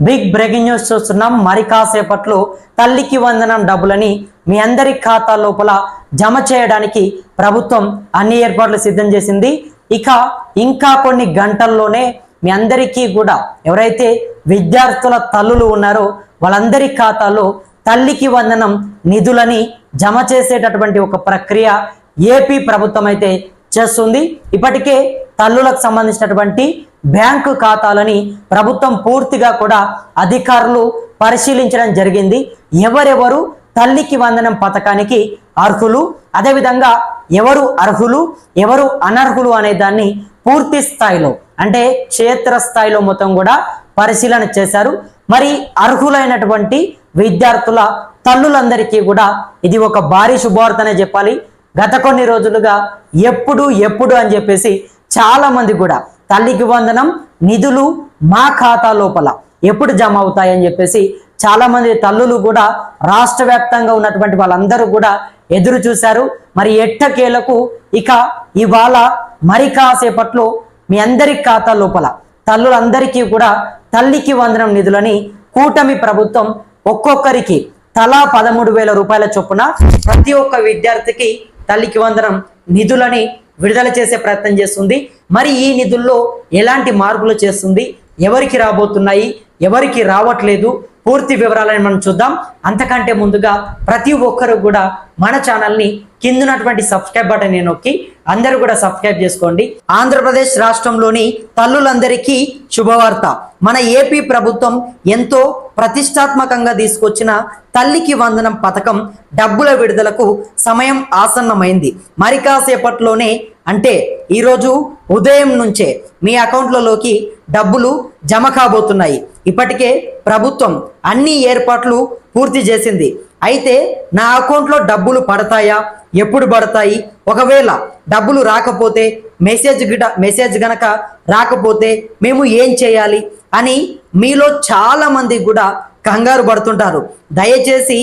Big breaking news చూస్తున్నాం. మరి కాసేపట్లో తల్లికి వందనం డబ్బులని మీ అందరి ఖాతా లోపల జమ చేయడానికి ప్రభుత్వం అన్ని ఏర్పాట్లు సిద్ధం చేసింది. ఇంకా కొన్ని గంటల్లోనే మీ అందరికీ కూడా ఎవరైతే విద్యార్థుల తల్లులు ఉన్నారో వాళ్ళందరి ఖాతాలో తల్లికి వందనం నిధులని జమ చేసేటటువంటి ఒక ప్రక్రియ ఏపీ ప్రభుత్వం అయితే చేస్తుంది. ఇప్పటికే తల్లులకు సంబంధించినటువంటి బ్యాంకు ఖాతాలని ప్రభుత్వం పూర్తిగా కూడా అధికారులు పరిశీలించడం జరిగింది. ఎవరెవరు తల్లికి వందనం పథకానికి అర్హులు, అదేవిధంగా ఎవరు అర్హులు ఎవరు అనర్హులు అనే దాన్ని పూర్తి స్థాయిలో అంటే క్షేత్రస్థాయిలో మొత్తం కూడా పరిశీలన చేశారు. మరి అర్హులైనటువంటి విద్యార్థుల తల్లులందరికీ కూడా ఇది ఒక భారీ శుభవార్తనే చెప్పాలి. గత కొన్ని రోజులుగా ఎప్పుడు అని చెప్పేసి చాలా మంది కూడా తల్లికి వందనం నిధులు మా ఖాతా లోపల ఎప్పుడు జమ అవుతాయని చెప్పేసి చాలా మంది తల్లులు కూడా రాష్ట్ర వ్యాప్తంగా ఉన్నటువంటి వాళ్ళందరూ కూడా ఎదురు చూశారు. మరి ఎట్టకేలకు ఇవాళ మరి కాసేపట్లో మీ అందరి ఖాతా లోపల తల్లులందరికీ కూడా తల్లికి వందనం నిధులని కూటమి ప్రభుత్వం ఒక్కొక్కరికి తలా 13,000 రూపాయల చొప్పున ప్రతి ఒక్క విద్యార్థికి తల్లికి వందనం నిధులని విడుదల చేసే ప్రయత్నం చేస్తుంది. మరి ఈ నిధుల్లో ఎలాంటి మార్పులు చేస్తుంది, ఎవరికి రాబోతున్నాయి, ఎవరికి రావట్లేదు, పూర్తి వివరాలను మనం చూద్దాం. అంతకంటే ముందుగా ప్రతి ఒక్కరు కూడా మన ఛానల్ని కిందనటువంటి సబ్స్క్రైబ్ బటన్ నొక్కి అందరూ కూడా సబ్స్క్రైబ్ చేసుకోండి. ఆంధ్రప్రదేశ్ రాష్ట్రంలోని తల్లులందరికీ శుభవార్త. మన ఏపీ ప్రభుత్వం ఎంతో ప్రతిష్టాత్మకంగా తీసుకొచ్చిన తల్లికి వందనం పథకం డబ్బుల విడుదలకు సమయం ఆసన్నమైంది. మరి కాసేపట్లోనే అంటే ఈరోజు ఉదయం నుంచే మీ అకౌంట్లలోకి డబ్బులు జమ కాబోతున్నాయి. ఇప్పటికే ప్రభుత్వం అన్ని ఏర్పాట్లు పూర్తి చేసింది. అయితే నా అకౌంట్లో డబ్బులు పడతాయా, ఎప్పుడు పడతాయి, ఒకవేళ డబ్బులు రాకపోతే మెసేజ్ గనక రాకపోతే మేము ఏం చేయాలి అని మీలో చాలా మంది కూడా కంగారు పడుతుంటారు. దయచేసి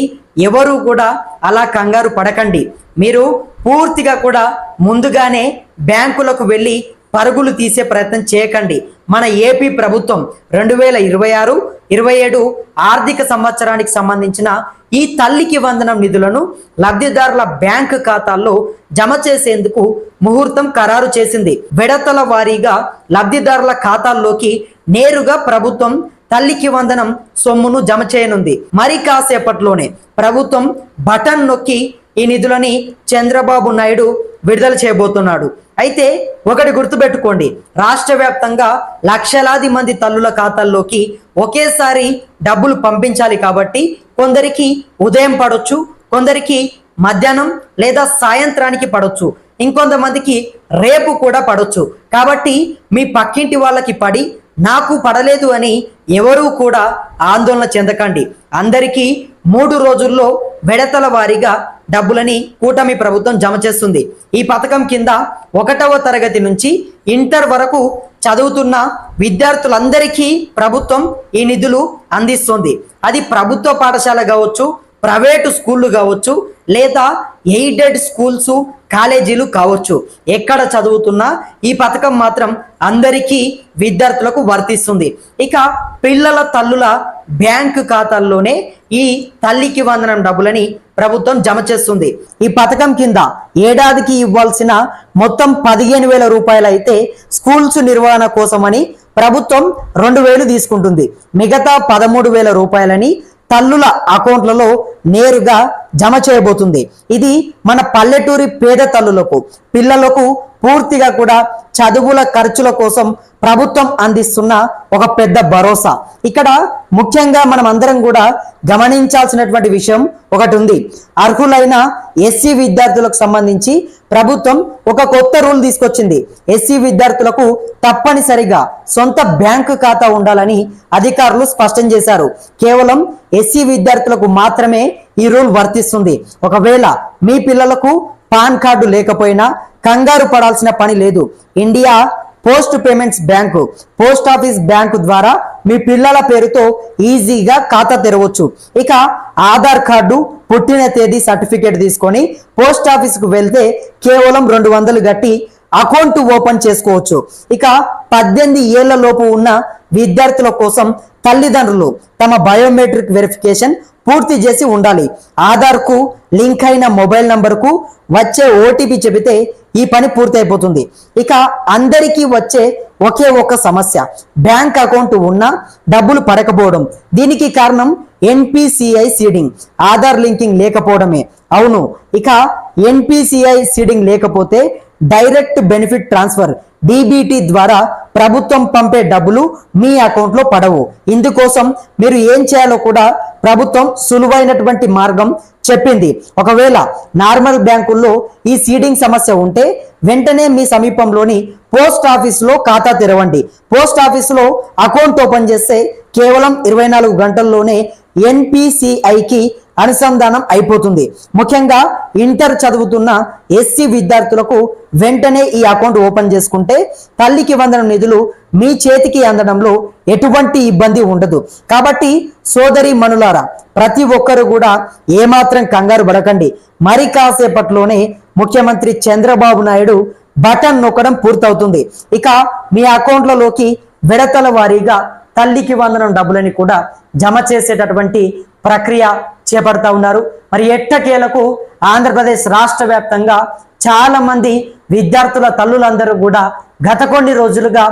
ఎవరు కూడా అలా కంగారు పడకండి. మీరు పూర్తిగా కూడా ముందుగానే బ్యాంకులకు వెళ్ళి పరుగులు తీసే ప్రయత్నం చేయకండి. మన ఏపీ ప్రభుత్వం 2026-27 ఆర్థిక సంవత్సరానికి సంబంధించిన ఈ తల్లికి వందనం నిధులను లబ్ధిదారుల బ్యాంకు ఖాతాల్లో జమ చేసేందుకు ముహూర్తం ఖరారు చేసింది. విడతల వారీగా లబ్ధిదారుల ఖాతాల్లోకి నేరుగా ప్రభుత్వం తల్లికి వందనం సొమ్మును జమ చేయనుంది. మరి కాసేపట్లోనే ప్రభుత్వం బటన్ నొక్కి ఈ నిధులని చంద్రబాబు నాయుడు విడుదల చేయబోతున్నాడు. అయితే ఒకటి గుర్తుపెట్టుకోండి, రాష్ట్ర వ్యాప్తంగా లక్షలాది మంది తల్లుల ఖాతాల్లోకి ఒకేసారి డబ్బులు పంపించాలి. కాబట్టి కొందరికి ఉదయం పడొచ్చు, కొందరికి మధ్యాహ్నం లేదా సాయంత్రానికి పడొచ్చు, ఇంకొంతమందికి రేపు కూడా పడొచ్చు. కాబట్టి మీ పక్కింటి వాళ్ళకి పడి నాకు పడలేదు అని ఎవరూ కూడా ఆందోళన చెందకండి. అందరికీ 3 రోజుల్లో విడతల వారీగా డబ్బులని కూటమి ప్రభుత్వం జమ చేస్తుంది. ఈ పథకం కింద 1వ తరగతి నుంచి ఇంటర్ వరకు చదువుతున్న విద్యార్థులందరికీ ప్రభుత్వం ఈ నిధులు అందిస్తుంది. అది ప్రభుత్వ పాఠశాల కావచ్చు, ప్రైవేటు స్కూళ్ళు కావచ్చు, లేదా ఎయిడెడ్ స్కూల్స్ కాలేజీలు కావచ్చు. ఎక్కడ చదువుతున్నా ఈ పథకం మాత్రం అందరికీ విద్యార్థులకు వర్తిస్తుంది. పిల్లల తల్లుల బ్యాంకు ఖాతాల్లోనే ఈ తల్లికి వందనం డబ్బులని ప్రభుత్వం జమ చేస్తుంది. ఈ పథకం కింద ఏడాదికి ఇవ్వాల్సిన మొత్తం 15,000 రూపాయలు అయితే స్కూల్స్ నిర్వహణ కోసమని ప్రభుత్వం 2,000 తీసుకుంటుంది. మిగతా 13,000 రూపాయలని తల్లుల అకౌంట్లలో నేరుగా జమ చేయబోతుంది. ఇది మన పల్లెటూరి పేద తల్లులకు పిల్లలకు పూర్తిగా కూడా చదువుల ఖర్చుల కోసం ప్రభుత్వం అందిస్తున్న ఒక పెద్ద భరోసా. ఇక్కడ ముఖ్యంగా మనం అందరం కూడా గమనించాల్సినటువంటి విషయం ఒకటి ఉంది. అర్హులైన ఎస్సీ విద్యార్థులకు సంబంధించి ప్రభుత్వం ఒక కొత్త రూల్ తీసుకొచ్చింది. ఎస్సీ విద్యార్థులకు తప్పనిసరిగా సొంత బ్యాంకు ఖాతా ఉండాలని అధికారులు స్పష్టం చేశారు. కేవలం ఎస్సీ విద్యార్థులకు మాత్రమే ఈ రూల్ వర్తిస్తుంది. ఒకవేళ మీ పిల్లలకు పాన్ కార్డు లేకపోయినా కంగారు పడాల్సిన పని లేదు. India post payments bank, post office bank ద్వారా మీ పిల్లల పేరుతో ఈజీగా ఖాతా తెరవచ్చు. ఆధార్ కార్డు, పుట్టిన తేదీ సర్టిఫికేట్ తీసుకొని పోస్ట్ ఆఫీస్కు వెళ్తే కేవలం 200 కట్టి అకౌంట్ ఓపెన్ చేసుకోవచ్చు. 18 ఏళ్ల లోపు ఉన్న విద్యార్థుల కోసం తల్లిదండ్రులు తమ బయోమెట్రిక్ వెరిఫికేషన్ పూర్తి చేసి ఉండాలి. ఆధార్కు లింక్ అయిన మొబైల్ నంబర్కు వచ్చే ఓటీపీ చెబితే ఈ పని పూర్తయిపోతుంది. ఇక అందరికీ వచ్చే ఒకే ఒక సమస్య, బ్యాంక్ అకౌంట్ ఉన్నా డబ్బులు పడకపోవడం. దీనికి కారణం ఎన్పిసిఐ సీడింగ్, ఆధార్ లింకింగ్ లేకపోవడమే. అవును, ఇక ఎన్పిసిఐ సీడింగ్ లేకపోతే డైరెక్ట్ బెనిఫిట్ ట్రాన్స్ఫర్ డిబిటి ద్వారా ప్రభుత్వం పంపే డబ్బులు మీ అకౌంట్లో పడవు. ఇందుకోసం మీరు ఏం చేయాలో కూడా ప్రభుత్వం సులువైనటువంటి మార్గం చెప్పింది. ఒకవేళ నార్మల్ బ్యాంకుల్లో ఈ సీడింగ్ సమస్య ఉంటే వెంటనే మీ సమీపంలోని పోస్ట్ ఆఫీసులో ఖాతా తెరవండి. పోస్ట్ ఆఫీసులో అకౌంట్ ఓపెన్ చేస్తే కేవలం 24 గంటల్లోనే ఎన్పిసిఐకి అనుసంధానం అయిపోతుంది. ముఖ్యంగా ఇంటర్ చదువుతున్న ఎస్సీ విద్యార్థులకు వెంటనే ఈ అకౌంట్ ఓపెన్ చేసుకుంటే తల్లికి వందనం నిధులు మీ చేతికి అందడంలో ఎటువంటి ఇబ్బంది ఉండదు. కాబట్టి సోదరి మనులారా, ప్రతి ఒక్కరు కూడా ఏమాత్రం కంగారు పడకండి. మరి కాసేపట్లోనే ముఖ్యమంత్రి చంద్రబాబు నాయుడు బటన్ నొక్కడం పూర్తవుతుంది. ఇక మీ అకౌంట్లలోకి విడతల వారీగా తల్లికి వందనం డబ్బులని కూడా జమ చేసేటటువంటి ప్రక్రియ చేపడతా ఉన్నారు. మరి ఎట్టకేలకు ఆంధ్రప్రదేశ్ రాష్ట్ర వ్యాప్తంగా చాలా మంది విద్యార్థుల తల్లులందరూ కూడా గత కొన్ని రోజులుగా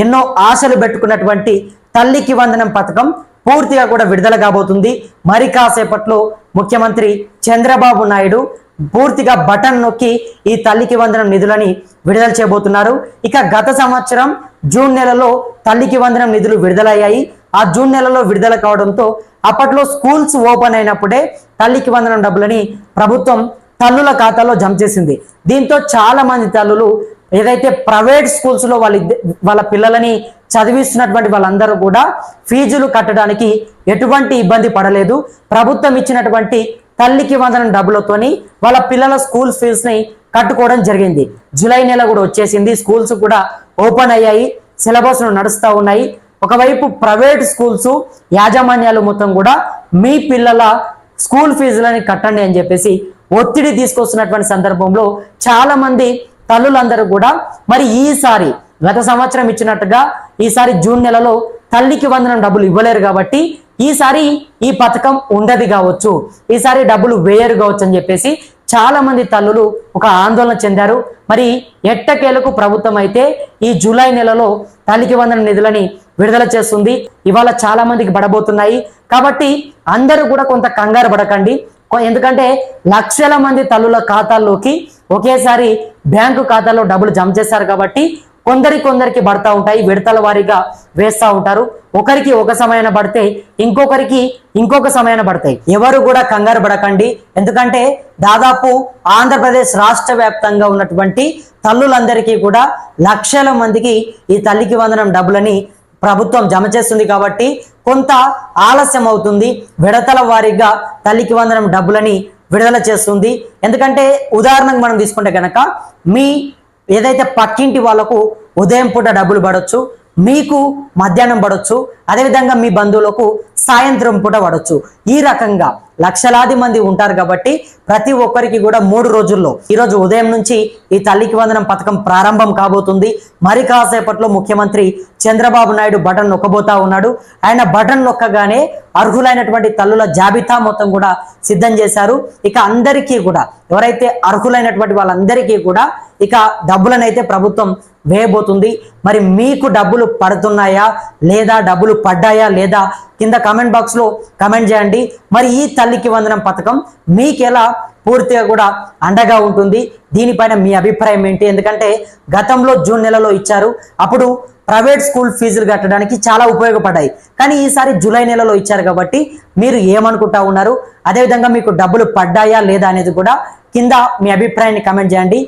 ఎన్నో ఆశలు పెట్టుకున్నటువంటి తల్లికి వందనం పథకం పూర్తిగా కూడా విడుదల కాబోతుంది. మరి కాసేపట్లో ముఖ్యమంత్రి చంద్రబాబు నాయుడు పూర్తిగా బటన్ నొక్కి ఈ తల్లికి వందనం నిధులని విడుదల చేయబోతున్నారు. ఇక గత సంవత్సరం జూన్ నెలలో తల్లికి వందనం నిధులు విడుదలయ్యాయి. ఆ జూన్ నెలలో విడుదల కావడంతో అప్పట్లో స్కూల్స్ ఓపెన్ అయినప్పుడే తల్లికి వందనం డబ్బులని ప్రభుత్వం తల్లుల ఖాతాలో జమ చేసింది. దీంతో చాలా మంది తల్లులు ఏదైతే ప్రైవేట్ స్కూల్స్ లో వాళ్ళ పిల్లలని చదివిస్తున్నటువంటి వాళ్ళందరూ కూడా ఫీజులు కట్టడానికి ఎటువంటి ఇబ్బంది పడలేదు. ప్రభుత్వం ఇచ్చినటువంటి తల్లికి వందనం డబ్బులతోని వాళ్ళ పిల్లల స్కూల్ ఫీజు ని కట్టుకోవడం జరిగింది. జూలై నెల కూడా వచ్చేసింది, స్కూల్స్ కూడా ఓపెన్ అయ్యాయి, సిలబస్ నడుస్తూ ఉన్నాయి. ఒకవైపు ప్రైవేట్ స్కూల్స్ యాజమాన్యాలు మొత్తం కూడా మీ పిల్లల స్కూల్ ఫీజులని కట్టండి అని చెప్పేసి ఒత్తిడి తీసుకొస్తున్నటువంటి సందర్భంలో చాలా మంది తల్లులందరూ కూడా మరి ఈసారి గత సంవత్సరం ఇచ్చినట్టుగా ఈసారి జూన్ నెలలో తల్లికి వందనం డబ్బులు ఇవ్వలేరు కాబట్టి ఈసారి ఈ పథకం ఉండదు కావచ్చు, ఈసారి డబ్బులు వేయరు కావచ్చు అని చెప్పేసి చాలా మంది తల్లులు ఒక ఆందోళన చెందారు. మరి ఎట్టకేలకు ప్రభుత్వం అయితే ఈ జూలై నెలలో తల్లికి వందనం నిధులని విడుదల చేస్తుంది. ఇవాళ చాలా మందికి పడబోతున్నాయి కాబట్టి అందరూ కూడా కొంత కంగారు పడకండి. ఎందుకంటే లక్షల మంది తల్లుల ఖాతాల్లోకి ఒకేసారి బ్యాంకు ఖాతాలో డబ్బులు జమ చేశారు కాబట్టి కొందరికి పడతా ఉంటాయి, విడతల వారీగా వేస్తూ ఉంటారు. ఒకరికి ఒక సమయాన పడితే ఇంకొకరికి ఇంకొక సమయాన పడతాయి. ఎవరు కూడా కంగారు పడకండి. ఎందుకంటే దాదాపు ఆంధ్రప్రదేశ్ రాష్ట్ర వ్యాప్తంగా ఉన్నటువంటి తల్లులందరికీ కూడా లక్షల మందికి ఈ తల్లికి వందనం డబ్బులని ప్రభుత్వం జమ చేస్తుంది కాబట్టి కొంత ఆలస్యం అవుతుంది. విడతల వారీగా తల్లికి వందనం డబ్బులని విడుదల చేస్తుంది. ఎందుకంటే ఉదాహరణకు మనం తీసుకుంటే కనుక మీ ఏదైతే పక్కింటి వాళ్ళకు ఉదయం పూట డబ్బులు పడవచ్చు, మీకు మధ్యాహ్నం పడవచ్చు, అదేవిధంగా మీ బంధువులకు సాయంత్రం పూట పడవచ్చు. ఈ రకంగా లక్షలాది మంది ఉంటారు కాబట్టి ప్రతి ఒక్కరికి కూడా 3 రోజుల్లో ఈరోజు ఉదయం నుంచి ఈ తల్లికి వందనం పథకం ప్రారంభం కాబోతుంది. మరి కాసేపట్లో ముఖ్యమంత్రి చంద్రబాబు నాయుడు బటన్ నొక్కబోతా ఉన్నాడు. ఆయన బటన్ నొక్కగానే అర్హులైనటువంటి తల్లుల జాబితా మొత్తం కూడా సిద్ధం చేశారు. ఇక అందరికీ కూడా ఎవరైతే అర్హులైనటువంటి వాళ్ళందరికీ కూడా ఇక డబ్బులనైతే ప్రభుత్వం వేయబోతుంది. మరి మీకు డబ్బులు పడుతున్నాయా లేదా, డబ్బులు పడ్డాయా లేదా, కింద కామెంట్ బాక్స్ లో కామెంట్ చేయండి. మరి ఈ తల్లికి వందనం పథకం మీకెలా పూర్తిగా కూడా అండగా ఉంటుంది, దీనిపైన మీ అభిప్రాయం ఏంటి? ఎందుకంటే గతంలో జూన్ నెలలో ఇచ్చారు, అప్పుడు ప్రైవేట్ స్కూల్ ఫీజులు కట్టడానికి చాలా ఉపయోగపడ్డాయి. కానీ ఈసారి జూలై నెలలో ఇచ్చారు కాబట్టి మీరు ఏమనుకుంటా ఉన్నారు? అదేవిధంగా మీకు డబ్బులు పడ్డాయా లేదా అనేది కూడా కింద మీ అభిప్రాయాన్ని కామెంట్ చేయండి.